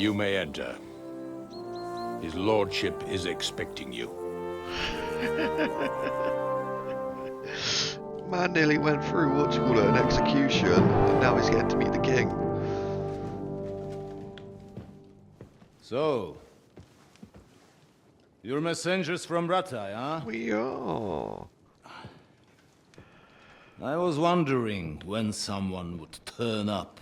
You may enter. His lordship is expecting you. Man nearly went through what you call it, an execution, and now he's getting to meet the king. So, you're messengers from Ratai, huh? We are. I was wondering when someone would turn up.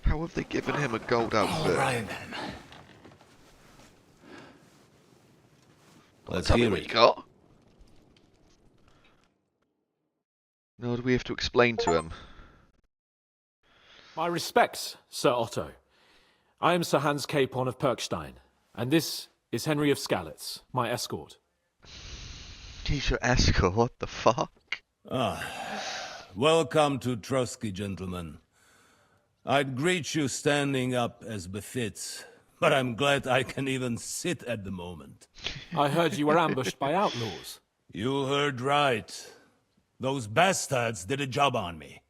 How have they given him a gold outfit? All right then. Let's Tell me hear what you it. got. No, do we have to explain to him? My respects, Sir Otto. I am Sir Hans Capon of Perkstein, and this is Henry of Skalitz, my escort. He's your escort, what the fuck? Welcome to Trosky, gentlemen. I'd greet you standing up as befits, but I'm glad I can even sit at the moment. I heard you were ambushed by outlaws. You heard right. Those bastards did a job on me.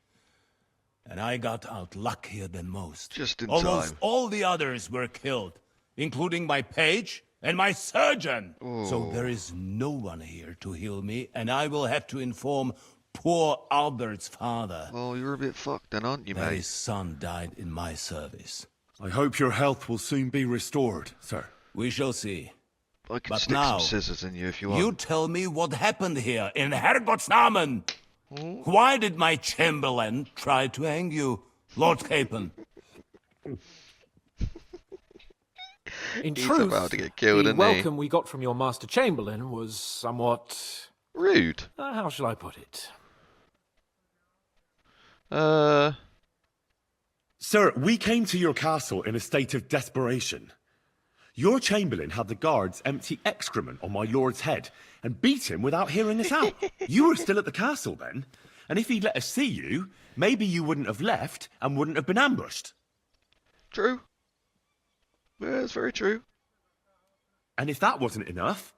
And I got out luckier than most. Just in Almost time. all the others were killed, including my page and my surgeon. Oh. So there is no one here to heal me, and I will have to inform poor Albert's father Oh, you're a bit fucked then, aren't you, that mate? his son died in my service. I hope your health will soon be restored, sir. We shall see. I can but stick now, some scissors in you if you want. You tell me what happened here in Herrgottsnamen. Why did my chamberlain try to hang you, Lord Capon? In He's truth, about to get killed, the isn't he? welcome we got from your Master Chamberlain was somewhat... Rude. how shall I put it? Sir, we came to your castle in a state of desperation. Your chamberlain had the guards empty excrement on my lord's head and beat him without hearing us out. You were still at the castle then, and if he'd let us see you, maybe you wouldn't have left and wouldn't have been ambushed. True. Yeah, it's very true. And if that wasn't enough,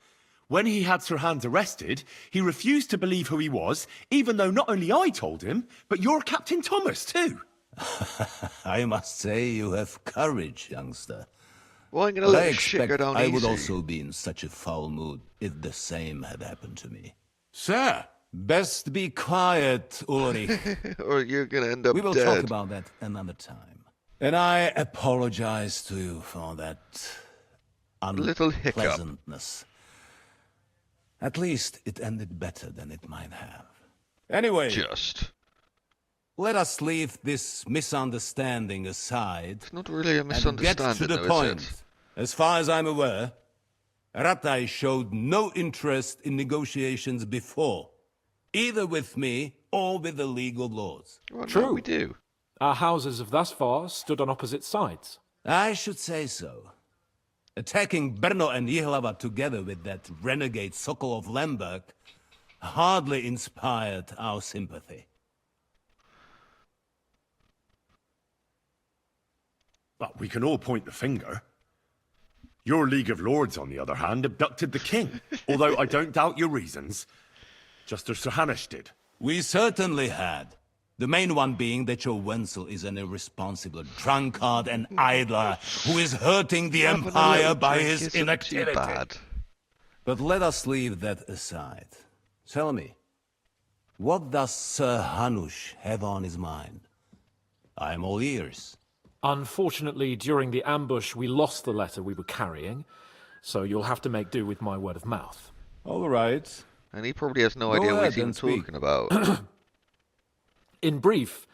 when he had Sir Hans arrested, he refused to believe who he was, even though not only I told him, but your Captain Thomas too. I must say you have courage, youngster. Well, I'm going to But let I this shit go expect down I easy. would also be in such a foul mood if the same had happened to me. Sir! Best be quiet, Ulrich. Or you're going to end up We will dead. talk about that another time. And I apologize to you for that Little hiccup. unpleasantness. At least it ended better than it might have. Anyway, Just. let us leave this misunderstanding aside It's not really a and get misunderstanding, to the though, point. is it? As far as I'm aware, Ratai showed no interest in negotiations before, either with me or with the League of Lords. Well, no, True. we do. Our houses have thus far stood on opposite sides. I should say so. Attacking Brno and Jihlava together with that renegade Sokol of Lemberg hardly inspired our sympathy. But we can all point the finger. Your League of Lords, on the other hand, abducted the king, although I don't doubt your reasons, just as Sir Hanush did. We certainly had. The main one being that your Wenzel is an irresponsible drunkard and idler who is hurting the Having a Empire little by drink his isn't too inactivity. bad. But let us leave that aside. Tell me, what does Sir Hanush have on his mind? I am all ears. Unfortunately, during the ambush, we lost the letter we were carrying, so you'll have to make do with my word of mouth. All right. And he probably has no Go idea what ahead he's even and speak. talking about. In brief,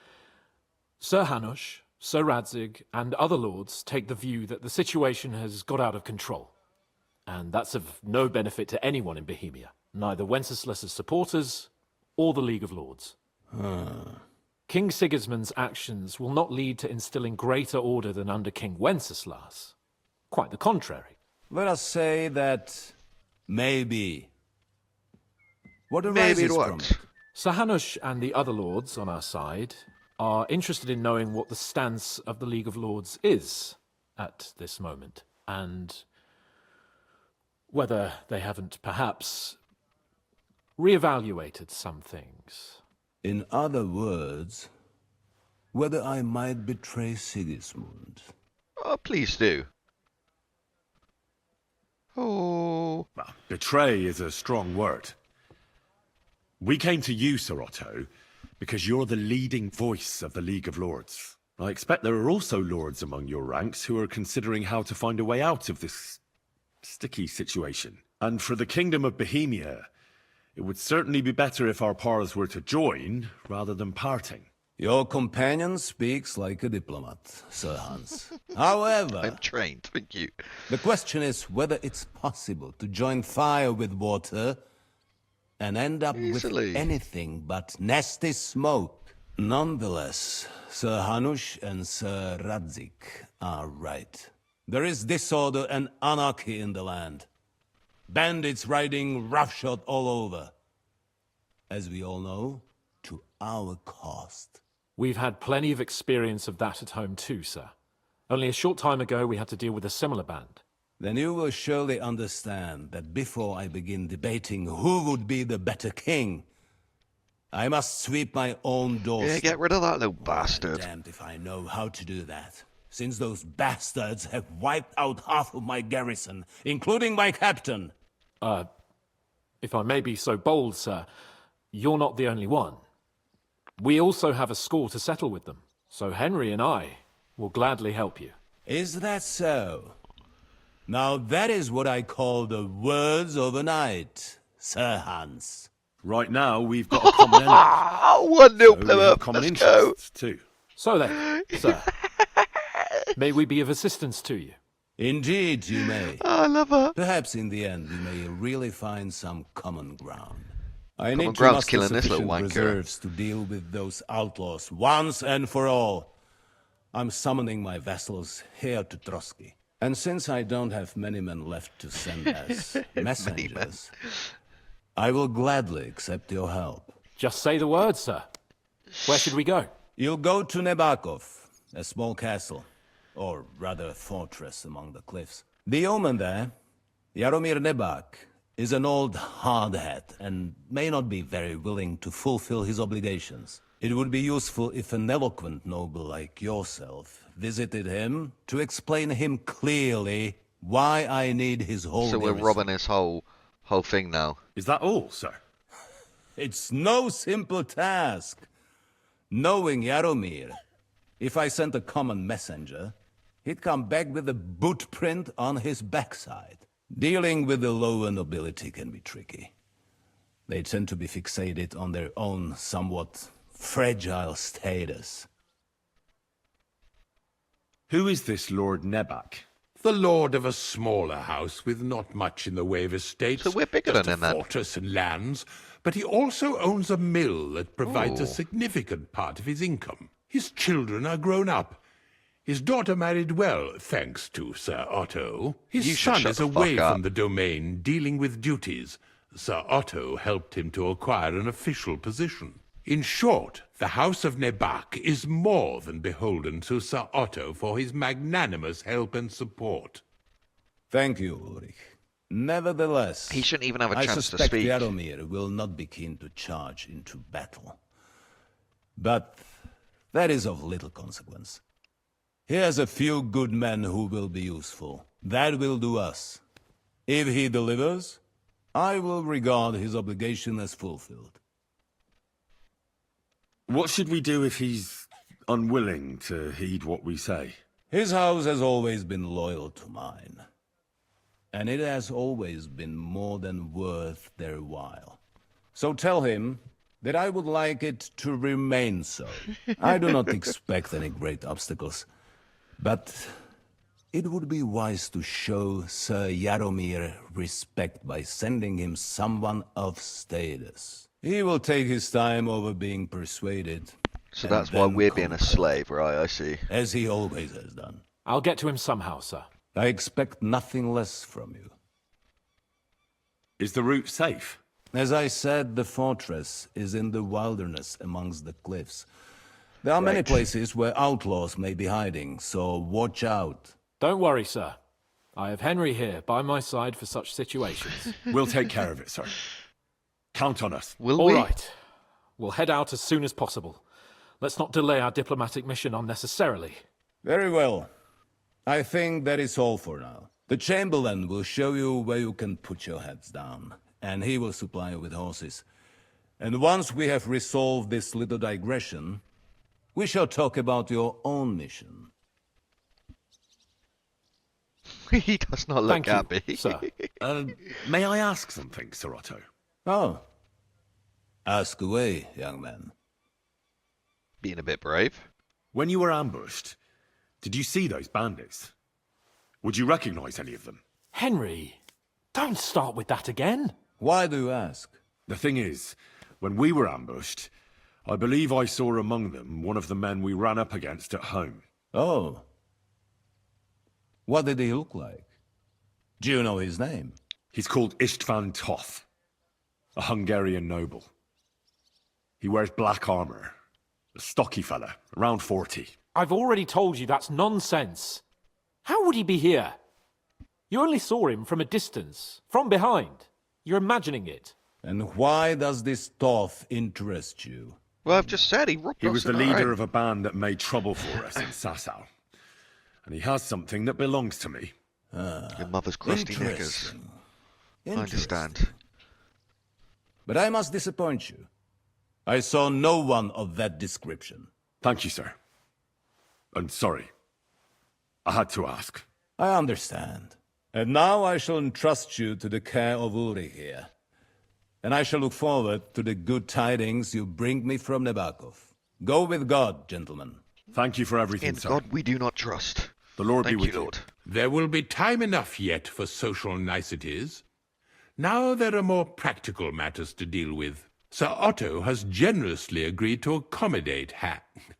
Sir Hanush, Sir Radzig, and other lords take the view that the situation has got out of control. And that's of no benefit to anyone in Bohemia, neither Wenceslas's supporters or the League of Lords. King Sigismund's actions will not lead to instilling greater order than under King Wenceslas. Quite the contrary. Let us say that maybe. What Maybe arises what? from it? Sir Hanush and the other lords on our side are interested in knowing what the stance of the League of Lords is at this moment, and whether they haven't perhaps reevaluated some things. In other words, whether I might betray Sigismund. Oh, please do. Oh. Well, betray is a strong word. We came to you, Sir Otto, because you're the leading voice of the League of Lords. I expect there are also lords among your ranks who are considering how to find a way out of this sticky situation. And for the Kingdom of Bohemia, it would certainly be better if our paths were to join rather than parting. Your companion speaks like a diplomat, Sir Hans. However, I'm trained, thank you. the question is whether it's possible to join fire with water and end up Easily. with anything but nasty smoke. Nonetheless, Sir Hanush and Sir Radzik are right. There is disorder and anarchy in the land. Bandits riding roughshod all over. As we all know, to our cost. We've had plenty of experience of that at home too, sir. Only a short time ago we had to deal with a similar band. Then you will surely understand that before I begin debating who would be the better king, I must sweep my own doorstep. Yeah, get rid of that little I'm bastard. damned if I know how to do that, since those bastards have wiped out half of my garrison, including my captain. If I may be so bold, sir, you're not the only one. We also have a score to settle with them, so Henry and I will gladly help you. Is that so? Now that is what I call the words of a knight, Sir Hans. Right now, we've got a common enemy. Oh, 1-0 So we have Plymouth. common Let's go. interests, too. So then, sir, may we be of assistance to you? Indeed, you may. Oh, I love her. Perhaps in the end we may really find some common ground. I Common need to ground's muster killing this little sufficient wanker. reserves to deal with those outlaws once and for all. I'm summoning my vassals here to Trosky. And since I don't have many men left to send as messengers, I will gladly accept your help. Just say the word, sir. Where should we go? You'll go to Nebakov, a small castle, or rather a fortress among the cliffs. The yeoman there, Jaromir Nebak, is an old hardhat and may not be very willing to fulfill his obligations. It would be useful if an eloquent noble like yourself visited him to explain him clearly why I need his whole So we're garrison. robbing his whole thing now. Is that all, sir? It's no simple task. Knowing Jaromir, if I sent a common messenger, he'd come back with a boot print on his backside. Dealing with the lower nobility can be tricky. They tend to be fixated on their own somewhat fragile status. Who is this Lord Nebak? The lord of a smaller house with not much in the way of estates, So we're bigger just than a him then. fortress and lands, but he also owns a mill that provides Ooh. a significant part of his income. His children are grown up. His daughter married well, thanks to Sir Otto. His You should son shut is the away fuck up. from the domain, dealing with duties. Sir Otto helped him to acquire an official position. In short, the House of Nebak is more than beholden to Sir Otto for his magnanimous help and support. Thank you, Ulrich. Nevertheless, He shouldn't even have a I chance to suspect speak. Jaromir will not be keen to charge into battle. But that is of little consequence. He has a few good men who will be useful. That will do us. If he delivers, I will regard his obligation as fulfilled. What should we do if he's unwilling to heed what we say? His house has always been loyal to mine. And it has always been more than worth their while. So tell him that I would like it to remain so. I do not expect any great obstacles. But it would be wise to show Sir Jaromir respect by sending him someone of status. He will take his time over being persuaded. So and that's why then we're being a conquer, slave, right? I see. as he always has done. I'll get to him somehow, sir. I expect nothing less from you. Is the route safe? As I said, the fortress is in the wilderness amongst the cliffs. There are many Right. places where outlaws may be hiding, so watch out. Don't worry, sir. I have Henry here by my side for such situations. We'll take care of it, sir. Count on us. Will All we? right. We'll head out as soon as possible. Let's not delay our diplomatic mission unnecessarily. Very well. I think that is all for now. The Chamberlain will show you where you can put your heads down, and he will supply you with horses. And once we have resolved this little digression, we shall talk about your own mission. He does not look Thank you, happy. sir. May I ask something, Sir Otto? Oh. Ask away, young man. Being a bit brave. When you were ambushed, did you see those bandits? Would you recognize any of them? Henry, don't start with that again. Why do you ask? The thing is, when we were ambushed, I believe I saw among them one of the men we ran up against at home. Oh. What did he look like? Do you know his name? He's called Istvan Toth, a Hungarian noble. He wears black armor, a stocky fella, around 40. I've already told you that's nonsense. How would he be here? You only saw him from a distance, from behind. You're imagining it. And why does this Toth interest you? Well, I've just said he robbed He us was the in our leader own. of a band that made trouble for us in Sasau. And he has something that belongs to me. Your mother's crusty knickers. Interesting. I understand. Interesting. But I must disappoint you. I saw no one of that description. Thank you, sir. And sorry. I had to ask. I understand. And now I shall entrust you to the care of Uri here. And I shall look forward to the good tidings you bring me from Nebakov. Go with God, gentlemen. Thank you for everything, In sir. God we do not trust. The Lord Thank be with you, Lord. There will be time enough yet for social niceties. Now there are more practical matters to deal with. Sir Otto has generously agreed to accommodate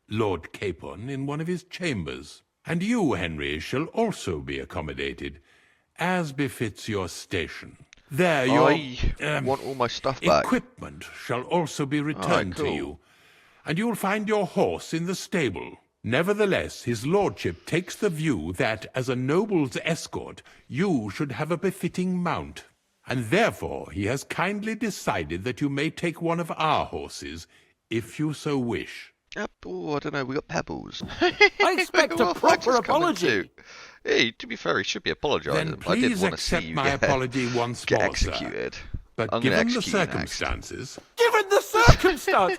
Lord Capon in one of his chambers. And you, Henry, shall also be accommodated, as befits your station. There, I want all my stuff back. equipment shall also be returned cool. to you, and you'll find your horse in the stable. Nevertheless, his lordship takes the view that, as a noble's escort, you should have a befitting mount, and therefore he has kindly decided that you may take one of our horses, if you so wish. Oh, I don't know, we got pebbles. I expect a Well, proper Max is coming apology. too. Hey, to be fair, he should be apologising. Then I did please want to see accept you my get, apology once get more, executed. sir. But I'm gonna given the execute you next. circumstances, Given the circumstance!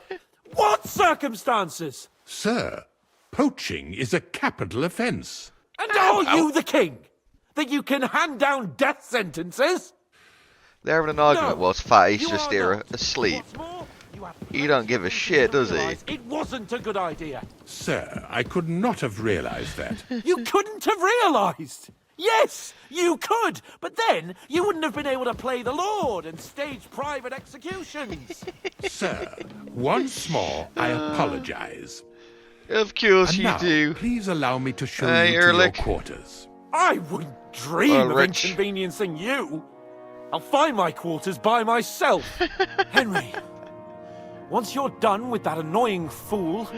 What circumstances? sir, poaching is a capital offence. And are you the king? That you can hand down death sentences? They're having an argument No, whilst Fatty's you just are here not. asleep. What's more, you have He don't give a shit, does he? realised It wasn't a good idea. Sir, I could not have realized that. You couldn't have realised. Yes, you could, but then you wouldn't have been able to play the Lord and stage private executions. Sir, once more, I apologize. Of course And you now, do. please allow me to show Hey, you to your Ehrlich. quarters. I wouldn't dream Well, of Rich. inconveniencing you. I'll find my quarters by myself. Henry, once you're done with that annoying fool,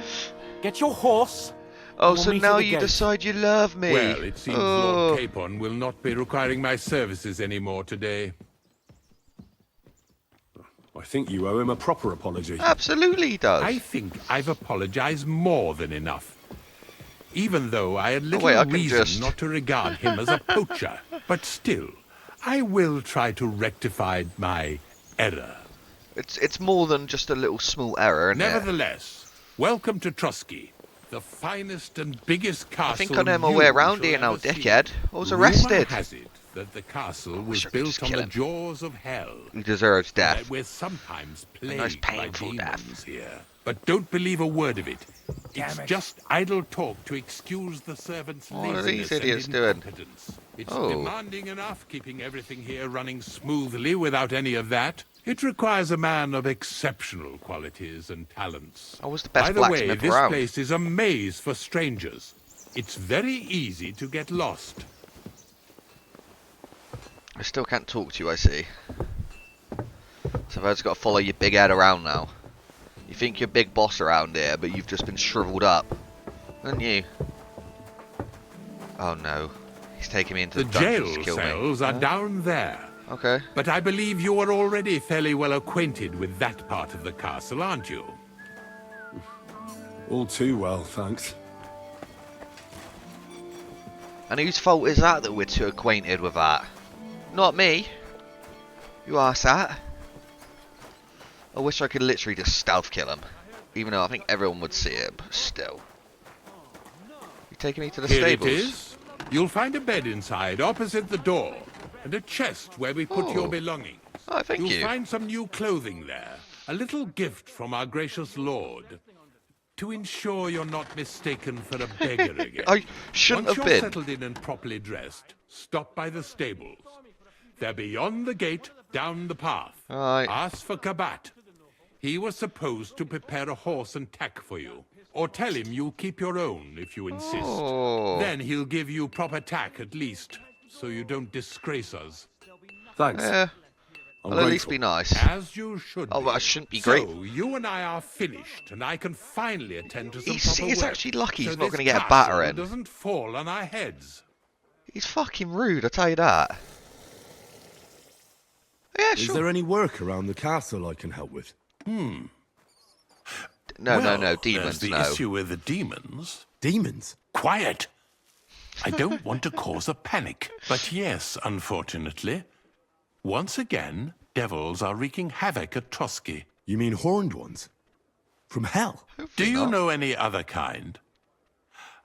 get your horse. Oh, We'll so meet now at the you gate. decide you love me. Well, it seems Oh. Lord Capon will not be requiring my services anymore today. I think you owe him a proper apology. Absolutely he does. I think I've apologized more than enough. Even though I had little wait, I can reason just- not to regard him as a poacher. But still, I will try to rectify my error. It's more than just a little small error, isn't it? Nevertheless, welcome to Trosky, the finest and biggest castle I think I know my way you around shall here now, ever see. dickhead. I was Rumour arrested. has it that the castle wish was I could built just on kill the him. jaws of hell. He deserves and death. that we're sometimes plagued nice by painful demons death. here. But don't believe a word of it. It's it. just idle talk to excuse the servants' What are laziness these idiots and doing? incompetence. It's Oh. demanding enough keeping everything here running smoothly without any of that. It requires a man of exceptional qualities and talents. I was the best By the way, blacksmith this around. place is a maze for strangers. It's very easy to get lost. I still can't talk to you, I see. So I've just got to follow your big head around now. You think you're big boss around here, but you've just been shriveled up. Haven't you? Oh no. He's taking me into The the dungeons jail to kill cells me. are down there. Okay. But I believe you are already fairly well acquainted with that part of the castle, aren't you? All too well, thanks. And whose fault is that we're too acquainted with that? Not me. You asked that. I wish I could literally just stealth kill him. Even though I think everyone would see it, but still. You taking me to the Here stables? it is. You'll find a bed inside, opposite the door, and a chest where we put your belongings. Oh, thank You'll you. find some new clothing there. A little gift from our gracious lord. To ensure you're not mistaken for a beggar again. I shouldn't Once have you're been. settled in and properly dressed, stop by the stables. They're beyond the gate, down the path. Alright. Ask for Kabat. He was supposed to prepare a horse and tack for you. Or tell him you'll keep your own if you insist. Oh. Then he'll give you proper tack at least, so you don't disgrace us. Thanks. Yeah. I'm Well, at least grateful. be nice. As you should Oh, be. well, I shouldn't be great. So, you and I are finished, and I can finally attend to some He's- proper he's work, actually lucky he's so not this gonna get a castle battering. doesn't fall on our heads. He's fucking rude, I tell you that. Yeah, Is sure. there any work around the castle I can help with? No, Well, no, demons, there's the no. issue with the demons. Demons? Quiet! I don't want to cause a panic. But yes, unfortunately, once again, devils are wreaking havoc at Trosky. You mean horned ones? From hell? Do you not. know any other kind?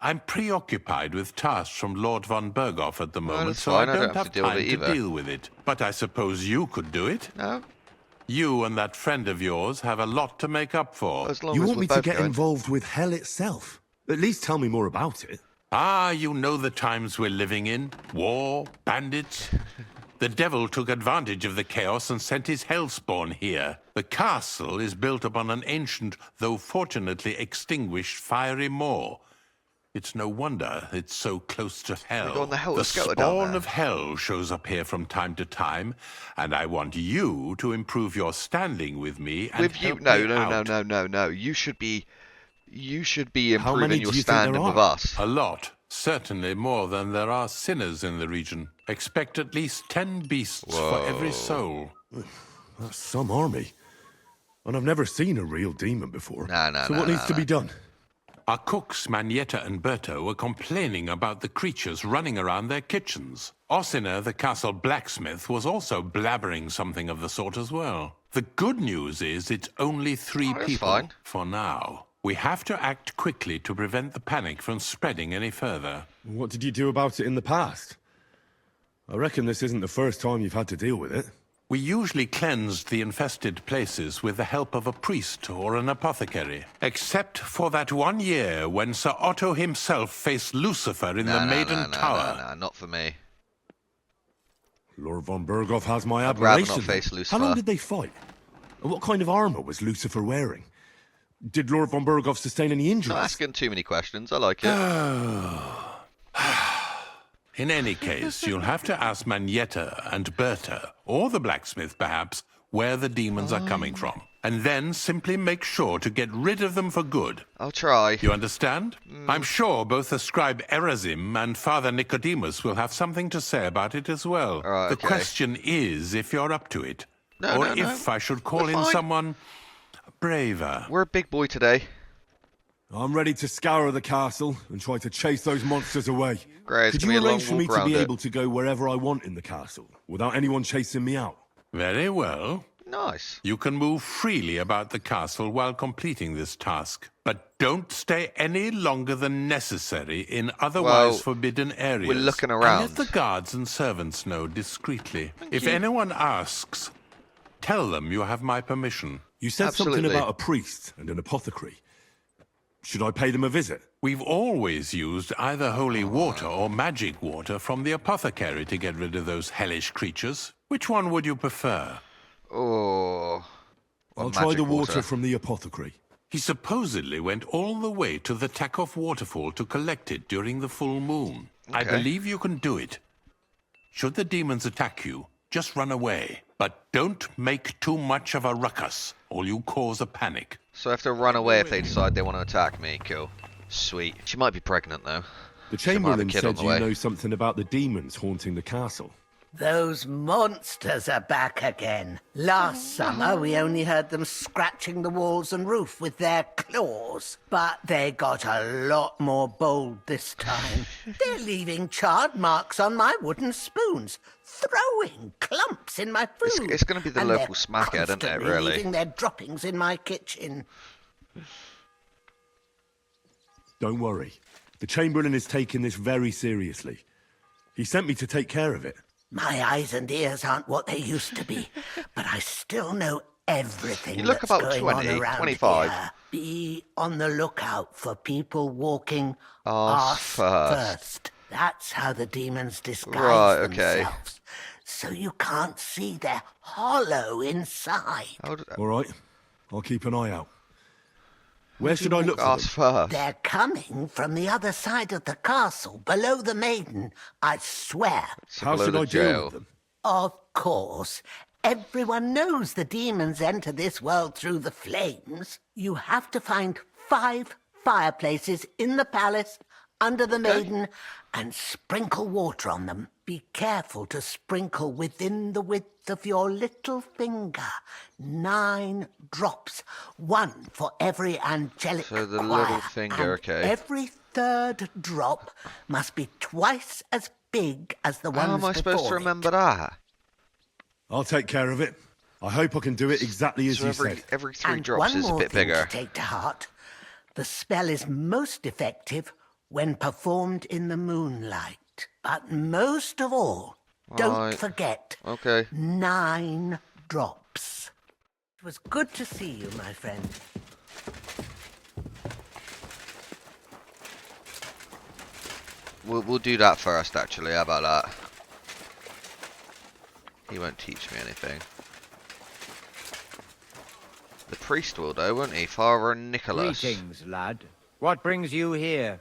I'm preoccupied with tasks from Lord von Berghoff at the moment, that's so fine, I don't have deal with time it to either. deal with it. But I suppose you could do it. No, You and that friend of yours have a lot to make up for. as long You as want we're me to both get going. involved with hell itself? At least tell me more about it. Ah, you know the times we're living in. War, bandits. The devil took advantage of the chaos and sent his hellspawn here. The castle is built upon an ancient, though fortunately extinguished, fiery moor. It's no wonder it's so close to hell. go on the Helter The Skelter down spawn there. of hell shows up here from time to time, and I want you to improve your standing with me and With you? help No, me no, no, out. no, no, no. You should be How many improving do your you think there standing with are? us. A lot. Certainly more than there are sinners in the region. Expect at least 10 beasts for every soul. That's some army. And I've never seen a real demon before. No, so what needs to be done? Our cooks, Manietta and Berto, were complaining about the creatures running around their kitchens. Ossina, the castle blacksmith, was also blabbering something of the sort as well. The good news is it's only 3 that's people fine. for now. We have to act quickly to prevent the panic from spreading any further. What did you do about it in the past? I reckon this isn't the first time you've had to deal with it. We usually cleansed the infested places with the help of a priest or an apothecary. Except for that one year when Sir Otto himself faced Lucifer in the Maiden Tower. No, not for me. Lord von Berghoff has my I'd rather admiration. not face How Lucifer. long did they fight? And what kind of armor was Lucifer wearing? Did Lord von Berghoff sustain any injuries? Not asking too many questions. I like it. In any case, you'll have to ask Manietta and Berta, or the blacksmith perhaps, where the demons are coming from. And then simply make sure to get rid of them for good. I'll try. You understand? I'm sure both the scribe Erazim and Father Nicodemus will have something to say about it as well. All right, the okay. question is if you're up to it. No, or no, no. if I should call We're in fine. someone braver. We're a big boy today. I'm ready to scour the castle and try to chase those monsters away. Great, it's Could gonna you be a long arrange for me walk to be around it. able to go wherever I want in the castle without anyone chasing me out? Very well. Nice. You can move freely about the castle while completing this task. But don't stay any longer than necessary in otherwise Well, forbidden areas. we're looking And around. let the guards and servants know discreetly. If you. anyone asks, tell them you have my permission. You said Absolutely. something about a priest and an apothecary. Should I pay them a visit? We've always used either holy water or magic water from the apothecary to get rid of those hellish creatures. Which one would you prefer? Oh. I'll try magic the water from the apothecary. He supposedly went all the way to the Takoff waterfall to collect it during the full moon. I Okay. believe you can do it. Should the demons attack you, just run away. But don't make too much of a ruckus, or you'll cause a panic. So I have to run away if they decide they want to attack me. Cool. Sweet. She might be pregnant though. The She might have a Chamberlain kid on said the you way. know something about the demons haunting the castle. Those monsters are back again. Last summer, we only heard them scratching the walls and roof with their claws. But they got a lot more bold this time. They're leaving charred marks on my wooden spoons, throwing clumps in my food. It's going to be the and local they're smackhead, isn't it, constantly really? leaving their droppings in my kitchen. Don't worry. The Chamberlain is taking this very seriously. He sent me to take care of it. My eyes and ears aren't what they used to be, but I still know everything You look that's about going 20, on around 25. here. Be on the lookout for people walking Arse arse first. first. That's how the demons disguise Right, okay. themselves. So you can't see they're hollow inside. All right. I'll keep an eye out. Where should I look for Ask them? first. They're coming from the other side of the castle, below the maiden, I swear. How Below should the I jail. deal with them? Of course. Everyone knows the demons enter this world through the flames. You have to find 5 fireplaces in the palace under the maiden and sprinkle water on them. Be careful to sprinkle within the width of your little finger. 9 drops, 1 for every angelic So the choir, little finger, and okay. every 3rd drop must be twice as big as the ones How am I supposed to before it. remember that? I'll take care of it. I hope I can do it exactly as So you every, said. every 3 And drops one is a more bit thing bigger. to take to heart. The spell is most effective when performed in the moonlight. But most of all, don't Right. forget, Okay. 9 drops. It was good to see you, my friend. We'll do that first, actually. How about that? He won't teach me anything. The priest will, though, won't he? Father Nicholas. Greetings, lad. What brings you here?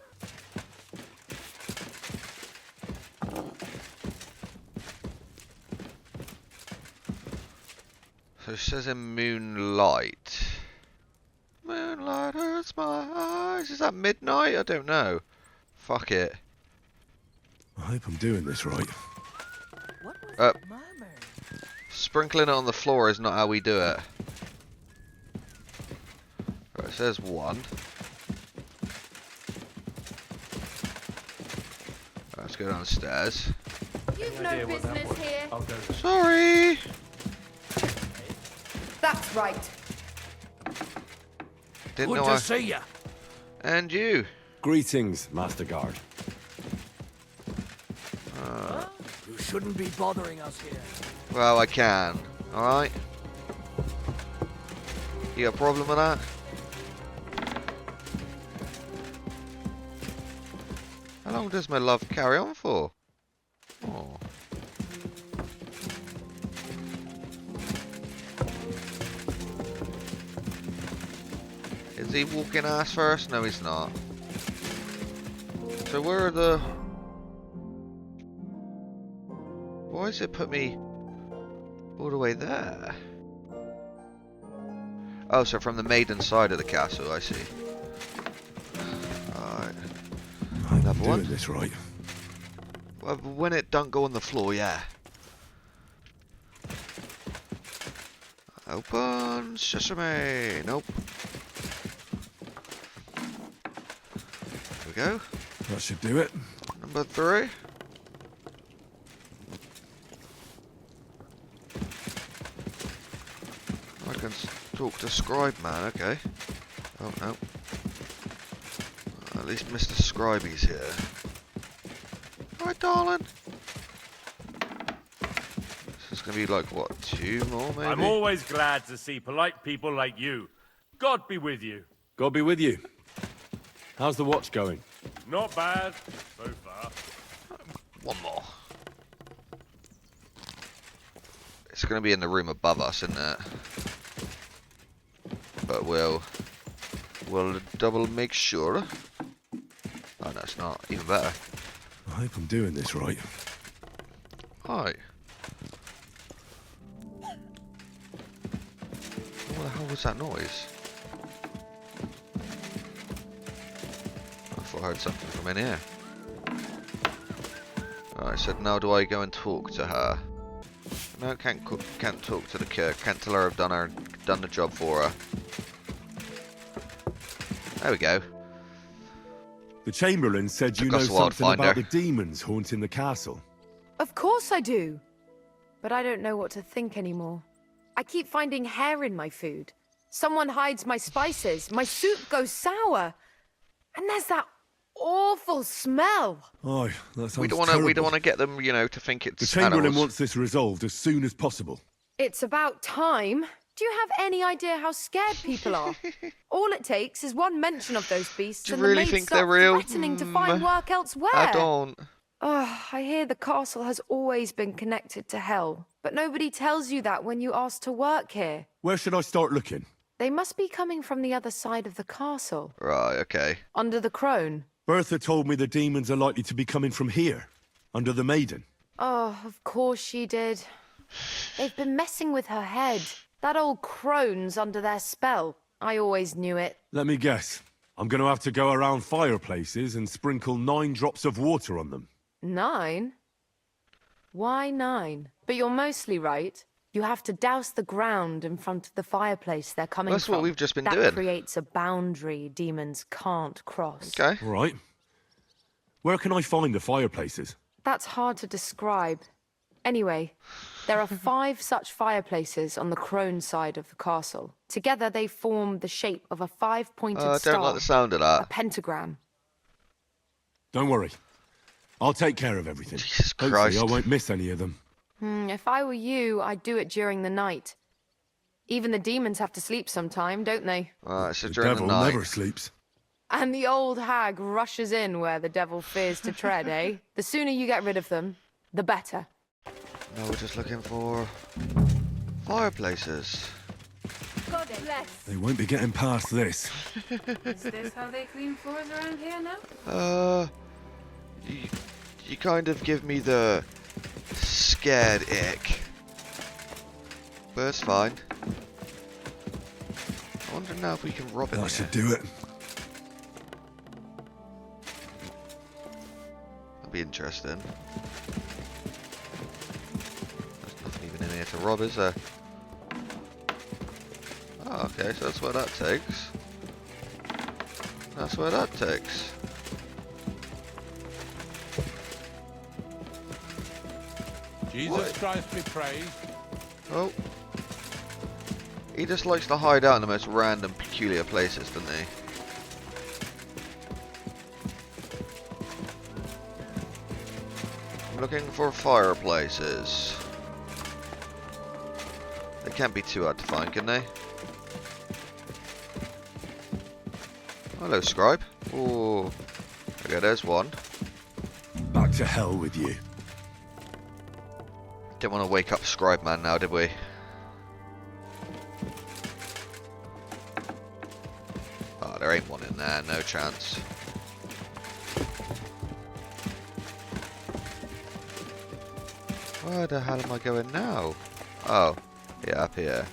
So it says in moonlight. Moonlight hurts my eyes. Is that midnight? I don't know. Fuck it. I hope I'm doing this right. Sprinkling it on the floor is not how we do it. Right, it says 1. Let's go downstairs. You've no business here. Sorry. That's right. Didn't know I... see ya. And you. Greetings, Master Guard. You shouldn't be bothering us here. Well, I can. Alright. You got a problem with that? How long does my love carry on for? Oh. Is he walking ass first? No, he's not. So where are the... Why does it put me all the way there? Oh, so from the maiden side of the castle, I see. Alright. I'm Another doing one? this right. Well, when it don't go on the floor, yeah. Open sesame. Nope. There we go. That should do it. Number 3. I can talk to Scribe Man, okay. Oh no. At least Mr. Scribey's here. Hi, darling. This is gonna be like, what, 2 more maybe? I'm always glad to see polite people like you. God be with you. God be with you. How's the watch going? Not bad so far. One more. It's gonna be in the room above us, isn't it? But we'll double make sure. Oh no, it's not. Even better. I hope I'm doing this right. Hi. What the hell was that noise? I thought I heard something from in here. Alright, so now do I go and talk to her? No, can't talk to the cook. Can't tell her I've done the job for her. There we go. The Chamberlain said you know Took us a while to something find about her. the demons haunting the castle. Of course I do. But I don't know what to think anymore. I keep finding hair in my food. Someone hides my spices. My soup goes sour. And there's that awful smell. Oh, that sounds We don't terrible. want to get them, you know, to think it's The Chamberlain animals. wants this resolved as soon as possible. It's about time. Do you have any idea how scared people are? All it takes is one mention of those beasts Do you and really the maids think start they're real? threatening to find work elsewhere. I don't. Oh, I hear the castle has always been connected to hell. But nobody tells you that when you ask to work here. Where should I start looking? They must be coming from the other side of the castle. Right, okay. Under the crone. Bertha told me the demons are likely to be coming from here, under the Maiden. Oh, of course she did. They've been messing with her head. That old crone's under their spell. I always knew it. Let me guess. I'm going to have to go around fireplaces and sprinkle 9 drops of water on them. 9? Why 9? But you're mostly right. You have to douse the ground in front of the fireplace they're coming That's from. what we've just been that doing. creates a boundary demons can't cross. Okay. All right. Where can I find the fireplaces? That's hard to describe. Anyway, there are 5 such fireplaces on the crone side of the castle. Together they form the shape of a 5-pointed I star. don't like the sound of A that. pentagram. Don't worry. I'll take care of everything. Jesus Hopefully Christ. I won't miss any of them. If I were you, I'd do it during the night. Even the demons have to sleep sometime, don't they? Alright, so The during devil the night. never sleeps. And the old hag rushes in where the devil fears to tread, eh? The sooner you get rid of them, the better. No, we're just looking for fireplaces. God bless. They won't be getting past this. Is this how they clean floors around here now? You kind of give me the scared ick. But it's fine. I wonder now if we can rob it. That should do it. That'd be interesting. There's nothing even in here to rob, is there? Oh, okay, so that's where that takes. That's where that takes. Jesus What? Christ be praised. Oh. He just likes to hide out in the most random, peculiar places, doesn't he? I'm looking for fireplaces. They can't be too hard to find, can they? Hello, scribe. Oh, okay, there's one. Back to hell with you. Didn't want to wake up Scribe Man now, did we? Oh, there ain't one in there, no chance. Where the hell am I going now? Oh, yeah, up here.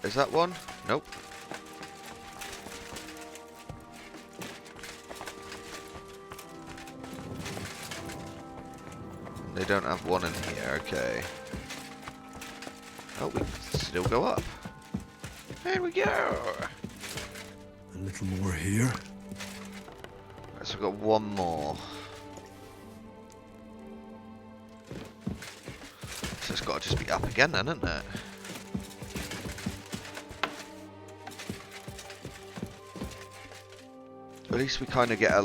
Is that one? Nope. They don't have one in here, okay. Oh, we can still go up. There we go! A little more here. So we've got one more. So it's got to just be up again then, isn't it? At least we kind of get a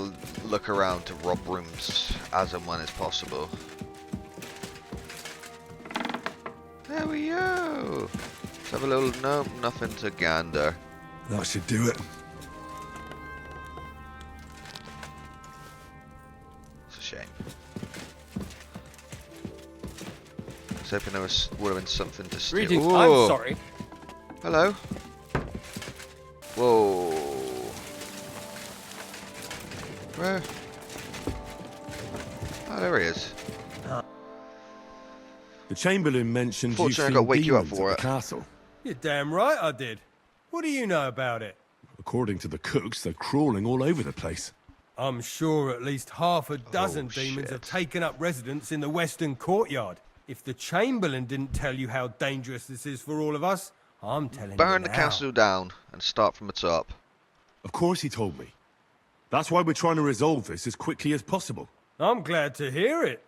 look around to rob rooms as and when it's possible. There we go! Let's have a little... No, nothing to gander. That should do it. It's a shame. I was hoping there would have been something to steal. Greetings, Ooh. I'm sorry. Hello. Whoa. Where? Oh, there he is. The Chamberlain mentioned you've Fortunately, I seen got to wake you up demons for at the it. castle. You're damn right I did. What do you know about it? According to the cooks, they're crawling all over the place. I'm sure at least half a dozen Oh, demons have shit. taken up residence in the western courtyard. If the Chamberlain didn't tell you how dangerous this is for all of us, I'm telling you Burn the now. castle down and start from the top. Of course he told me. That's why we're trying to resolve this as quickly as possible. I'm glad to hear it.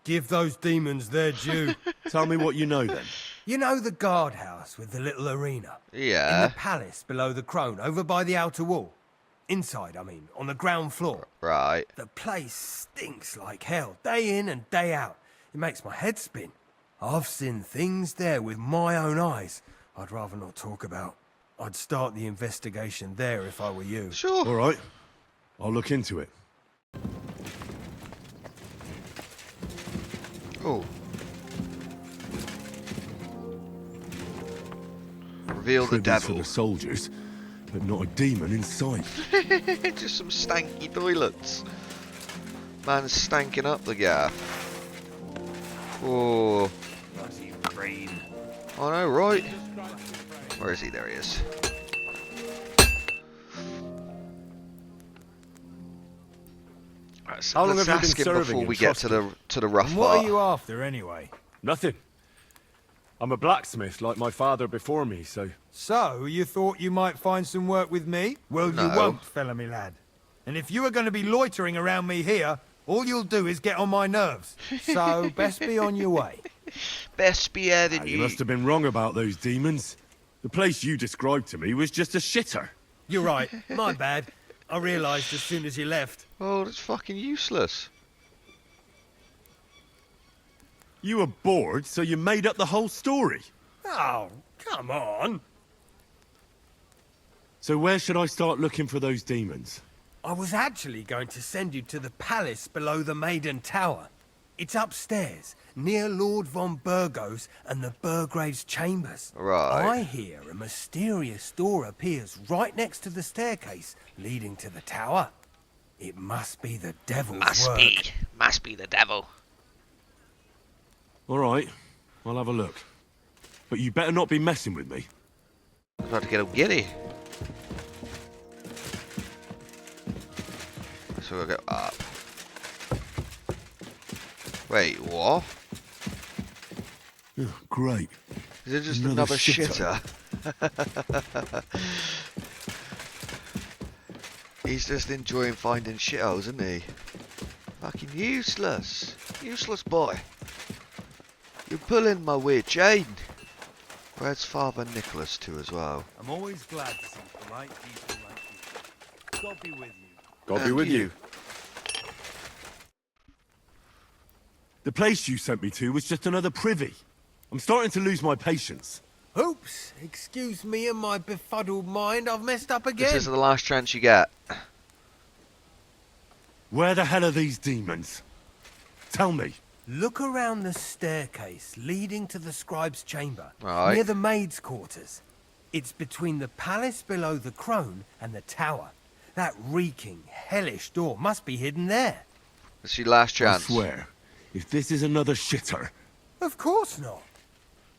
Give those demons their due. Tell me what you know then. You know the guardhouse with the little arena? In Yeah. the palace below the Crone, over by the outer wall. Inside, I mean, on the ground floor. Right. The place stinks like hell, day in and day out. It makes my head spin. I've seen things there with my own eyes I'd rather not talk about. I'd start the investigation there if I were you. Sure. All right. I'll look into it. Oh. Reveal the Tributes for devil. the soldiers, but not a demon in sight. Just some stanky toilets. Man's stanking up the gaff. Oh. I know, right? Where is he? There he is. Right, so How long let's have you been ask him serving before in we get Trosky? to the rough And part. what are you after, anyway? Nothing. I'm a blacksmith like my father before me, so... So, you thought you might find some work with me? Well, No. you won't, fella me lad. And if you are going to be loitering around me here, all you'll do is get on my nerves. So, best be on your way. Best be heading You must have been wrong about those demons. The place you described to me was just a shitter. You're right, my bad. I realised as soon as you left. Oh, that's fucking useless. You were bored, so you made up the whole story. Oh, come on. So where should I start looking for those demons? I was actually going to send you to the palace below the Maiden Tower. It's upstairs, near Lord von Burgos and the Burgrave's chambers. Right. I hear a mysterious door appears right next to the staircase leading to the tower. It must be the devil's work. Must be the devil. All right, I'll have a look. But you better not be messing with me. I'm about to get all giddy. So we'll go up. Wait, what? Oh, great. Is it just Another another shitter. shitter? He's just enjoying finding shitholes, isn't he? Fucking useless. Useless boy. You're pulling my weird chain. Where's Father Nicholas too as well? I'm always glad to see polite people like you. God be with you. God be And with you. you. The place you sent me to was just another privy. I'm starting to lose my patience. Oops, excuse me and my befuddled mind, I've messed up again. This is the last chance you get. Where the hell are these demons? Tell me. Look around the staircase leading to the scribe's chamber, Right. near the maid's quarters. It's between the palace below the Crone and the tower. That reeking, hellish door must be hidden there. It's your last chance. I swear, if this is another shitter, Of course not.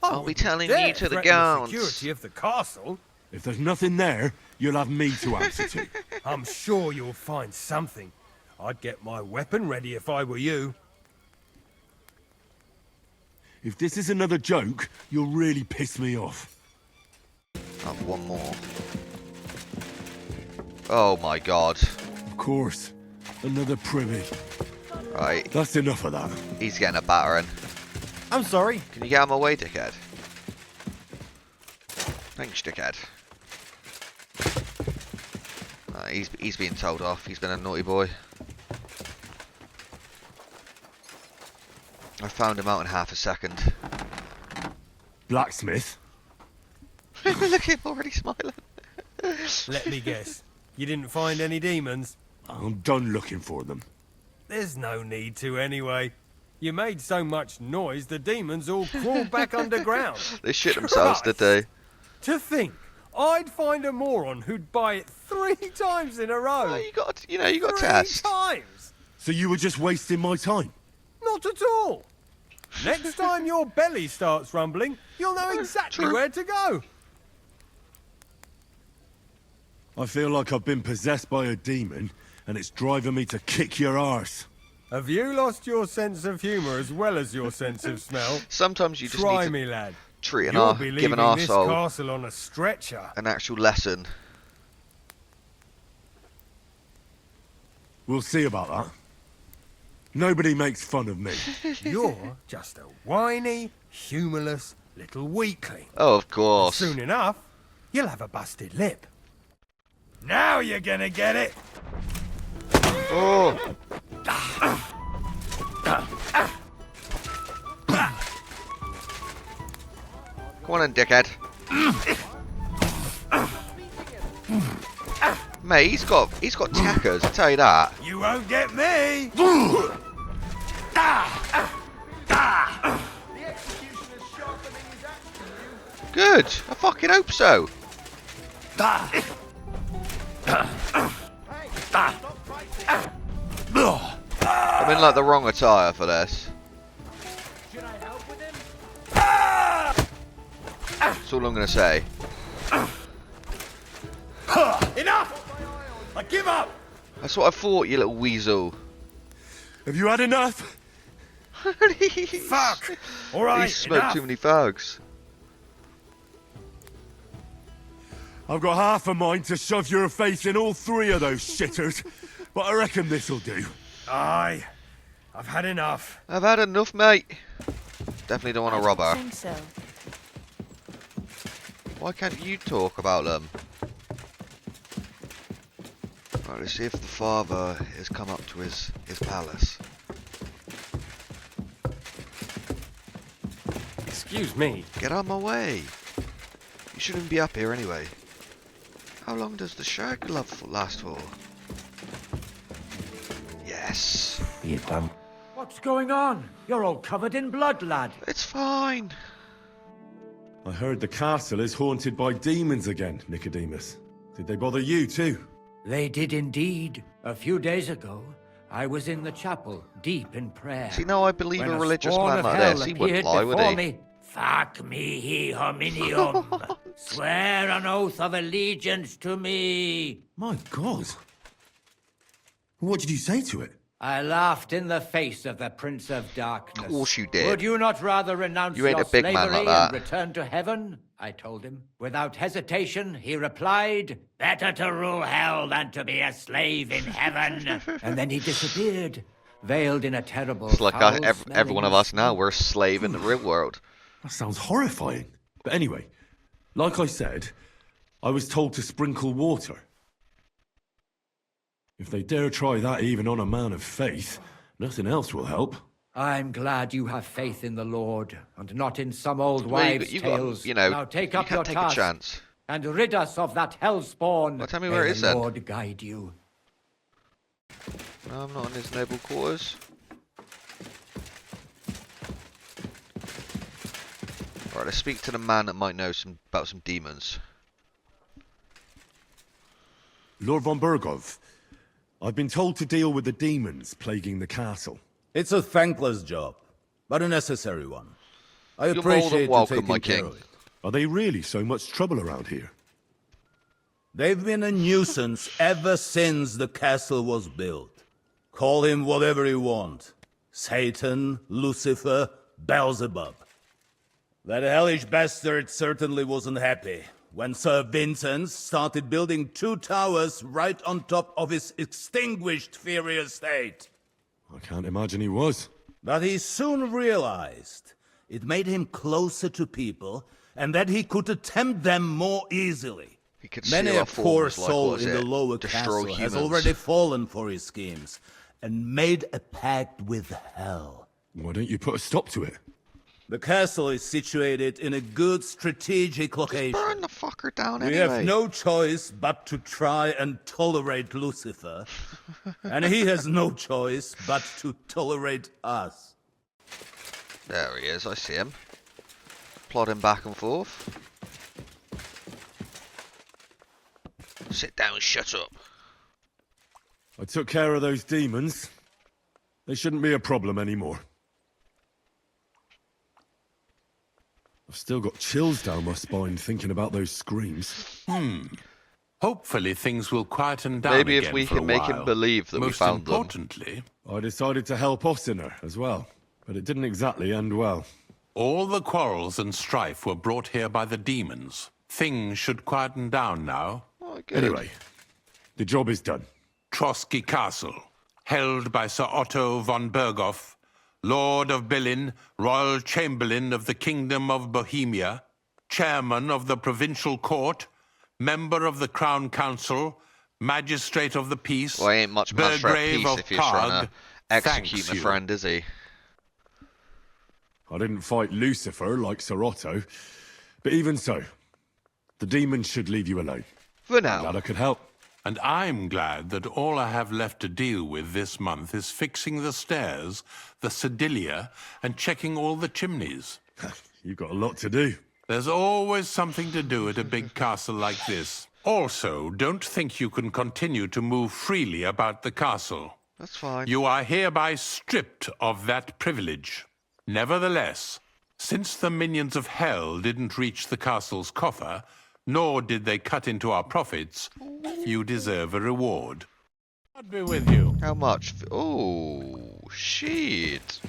I I'll be wouldn't telling dare you to the threaten guards. security of the castle. if there's nothing there, you'll have me to answer to. I'm sure you'll find something. I'd get my weapon ready if I were you. If this is another joke, you'll really piss me off. Have one more. Oh my god. Of course, another privy. Right, That's enough of that. he's getting a battering. I'm sorry. Can you get out of my way, dickhead? Thanks, dickhead. He's being told off. He's been a naughty boy. I found him out in half a second. Blacksmith? Look at him already smiling. Let me guess. You didn't find any demons? I'm done looking for them. There's no need to anyway. You made so much noise, the demons all crawled back underground. They shit themselves, did they? To think, I'd find a moron who'd buy it 3 times in a row. Oh, you got to 3 test. times? So you were just wasting my time? Not at all. Next time your belly starts rumbling, you'll know exactly True. where to go. I feel like I've been possessed by a demon, and it's driving me to kick your arse. Have you lost your sense of humour as well as your sense of smell? Sometimes you just Try need to me, lad. treat You'll be give an leaving this arsehole castle on a stretcher. an actual lesson. We'll see about that. Nobody makes fun of me. You're just a whiny, humourless little weakling. Oh, of course. Soon enough, you'll have a busted lip. Now you're gonna get it. Oh. Come on then, dickhead. Mate, he's got tackers, I tell you that. You won't get me. Good. I fucking hope so. I'm in like the wrong attire for this. That's all I'm gonna say. Enough! I give up! That's what I thought, you little weasel. Have you had enough? Fuck! Alright, He smoked enough. too many fags. I've got half a mind to shove your face in all three of those shitters, but I reckon this'll do. Aye, I've had enough. I've had enough, mate. Definitely don't want to rob I her. think so. Why can't you talk about them? Right, let's see if the father has come up to his palace. Excuse me. Get out of my way. You shouldn't be up here anyway. How long does the shag glove last for? Yes. Be it done. What's going on? You're all covered in blood, lad. It's fine. I heard the castle is haunted by demons again, Nicodemus. Did they bother you too? They did indeed. A few days ago, I was in the chapel, deep in prayer. See, now I believe when a religious spawn man of like hell this. He wouldn't appeared lie, would before he? me. Fuck me, he hominium. Swear an oath of allegiance to me. My God. What did you say to it? I laughed in the face of the Prince of Darkness. Of course you did. Would you not rather renounce You ain't your a big man slavery like that. and return to heaven? I told him. Without hesitation, he replied, better to rule hell than to be a slave in heaven. And then he disappeared, veiled in a terrible It's like foul-smelling every one of us now, we're a slave in the real world. That sounds horrifying. But anyway, like I said, I was told to sprinkle water. If they dare try that even on a man of faith, nothing else will help. I'm glad you have faith in the Lord, and not in some old Well, wives' you got- tales. you know, now take you up your can't take a task chance. and rid us of that hell spawn. Well, tell me May where it the is then. Lord guide you. No, I'm not in his noble quarters. Right, let's speak to the man that might know about some demons. Lord von Burgov, I've been told to deal with the demons plaguing the castle. It's a thankless job, but a necessary one. I You're more than appreciate you welcome, taking my care king. of it. Are they really so much trouble around here? They've been a nuisance ever since the castle was built. Call him whatever you want. Satan, Lucifer, Beelzebub. That hellish bastard certainly wasn't happy when Sir Vincent started building 2 towers right on top of his extinguished fairy estate. I can't imagine he was. But he soon realized it made him closer to people and that he could attempt them more easily. He could Many seal a our poor forms like, soul what was in the it? lower Destroy castle humans. has already fallen for his schemes and made a pact with hell. Why don't you put a stop to it? The castle is situated in a good strategic location. Burn the fucker down We anyway. have no choice but to try and tolerate Lucifer. And he has no choice but to tolerate us. There he is, I see him. Plodding back and forth. Sit down, shut up. I took care of those demons. They shouldn't be a problem anymore. I've still got chills down my spine thinking about those screams. Hopefully things will quieten down Maybe again if we for a can make him while. believe that we Most found them. importantly, I decided to help Ossiner as well, but it didn't exactly end well. all the quarrels and strife were brought here by the demons. Things should quieten down now. Oh, good. Anyway, the job is done. Trosky Castle, held by Sir Otto von Berghoff, Lord of Berlin, Royal Chamberlain of the Kingdom of Bohemia, Chairman of the Provincial Court, Member of the Crown Council, Magistrate of the Peace, Well, he ain't much man for a Burgrave piece of if he's trying Prague, to execute thanks my you. friend, is he? I didn't fight Lucifer like Sir Otto, but even so, the demons should leave you alone. For Glad now. I could help. And I'm glad that all I have left to deal with this month is fixing the stairs, the sedilia, and checking all the chimneys. You've got a lot to do. There's always something to do at a big castle like this. Also, don't think you can continue to move freely about the castle. That's fine. You are hereby stripped of that privilege. Nevertheless, since the minions of hell didn't reach the castle's coffer, nor did they cut into our profits, you deserve a reward. God be with you. How much? Oh, shit.